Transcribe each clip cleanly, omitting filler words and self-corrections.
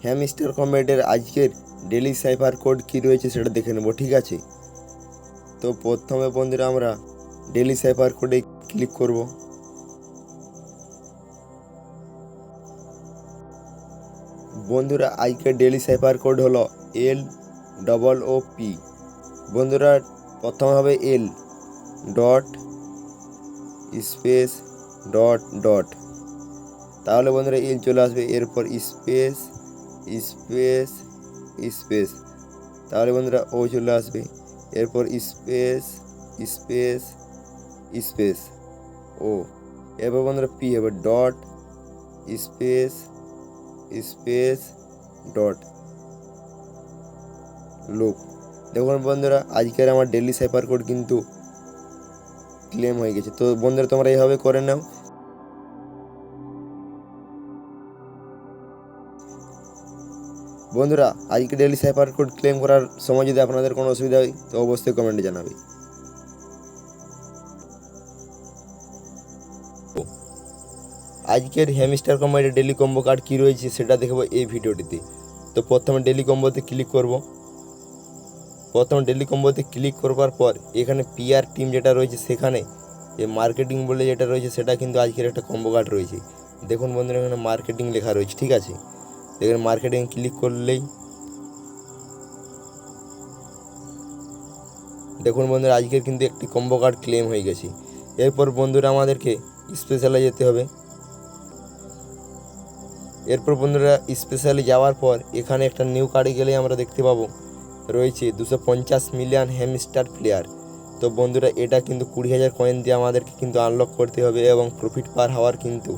Hamster কমেডের আজকের daily cipher code কী রয়েছে সেটা দেখে নেব, ঠিক আছে। তো প্রথমে বন্ধুরা আমরা ডেলি সাইফার কোডে ক্লিক করব। বন্ধুরা আজকের ডেলি সাইফার কোড হলো LOOP। বন্ধুরা প্রথমে হবে L dot space dot dot, তাহলে বন্ধুরা এল চলে আসবে। এরপর স্পেস স্পেস স্পেস, তাহলে বন্ধুরা ও চলে আসবে। এরপর স্পেস স্পেস স্পেস ও, এরপর বন্ধুরা পি হবে dot space space dot loop. দেখুন বন্ধুরা আজকের আমার ডেলি সাইফার কোড কিন্তু ক্লেম হয়ে গেছে। তো বন্ধুরা তোমরা এইভাবে করে নাও। বন্ধুরা আজকে ডেলি সাইফার কোড ক্লেম করার সময় যদি আপনাদের কোনো অসুবিধা হয় তো অবশ্যই কমেন্টে জানাবে। আজকের হ্যামস্টার কম্বোর ডেলি কম্বো কার্ড কী রয়েছে সেটা দেখব এই ভিডিওটিতে। তো প্রথমে ডেলি কম্বোতে ক্লিক করব। প্রথমে ডেলি কম্বোতে ক্লিক করবার পর এখানে পিআর টিম যেটা রয়েছে সেখানে যে মার্কেটিং বলে যেটা রয়েছে সেটা কিন্তু আজকের একটা কম্বো কার্ড রয়েছে। দেখুন বন্ধুরা এখানে মার্কেটিং লেখা রয়েছে, ঠিক আছে। এখানে মার্কেটিং ক্লিক করলেই দেখুন বন্ধুরা আজকের কিন্তু একটি কম্বো কার্ড ক্লেম হয়ে গেছে। এরপর বন্ধুরা আমাদেরকে স্পেশালে যেতে হবে। এরপর বন্ধুরা স্পেশালে যাওয়ার পর এখানে একটা নিউ কার্ডে গেলে আমরা দেখতে পাবো রয়েছে 250 মিলিয়ন হ্যামস্টার প্লেয়ার। তো বন্ধুরা এটা কিন্তু 20,000 কয়েন দিয়ে আমাদেরকে কিন্তু আনলক করতে হবে এবং প্রফিট পার হওয়ার কিন্তু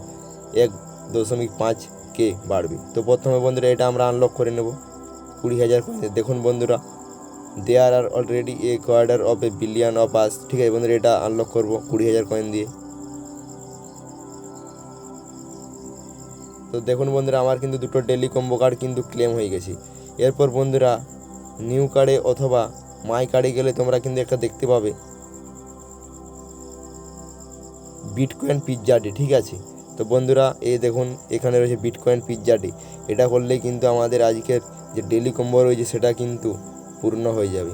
1.5K বাড়বে। তো প্রথমে বন্ধুরা এটা আমরা আনলক করে নেব 20,000 কয়েন। দেখুন বন্ধুরা there are already a quarter of a billion of us, ঠিক আছে বন্ধুরা এটা আনলক করব 20,000 কয়েন দিয়ে। তো দেখুন বন্ধুরা আমার কিন্তু দুটো ডেলি কম্বো কার্ড কিন্তু ক্লেম হয়ে গেছে। এরপর বন্ধুরা নিউ কার্ডে অথবা মাই কার্ডে গেলে তোমরা কিন্তু একটা দেখতে পাবে বিটকয়েন পিৎজা ডে, ঠিক আছে। তো বন্ধুরা এই দেখুন এখানে রয়েছে বিটকয়েন পিৎজা ডে। এটা করলেই কিন্তু আমাদের আজকের যে ডেলি কম্বো রয়েছে সেটা কিন্তু পূর্ণ হয়ে যাবে।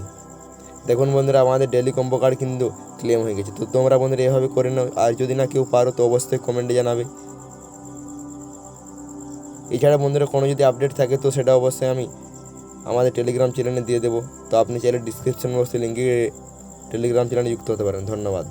দেখুন বন্ধুরা আমাদের ডেলি কম্বো কার্ড কিন্তু ক্লেম হয়ে গেছে। তো তোমরা বন্ধুরা এভাবে করে নাও, আর যদি না কেউ পারো তো অবশ্যই কমেন্টে জানাবে। এছাড়া বন্ধুরা কোনো যদি আপডেট থাকে তো সেটা অবশ্যই আমি আমাদের টেলিগ্রাম চ্যানেলে দিয়ে দেবো। তো আপনি চাইলে ডিসক্রিপশন বক্সে লিঙ্কে টেলিগ্রাম চ্যানেলে যুক্ত হতে পারেন। ধন্যবাদ।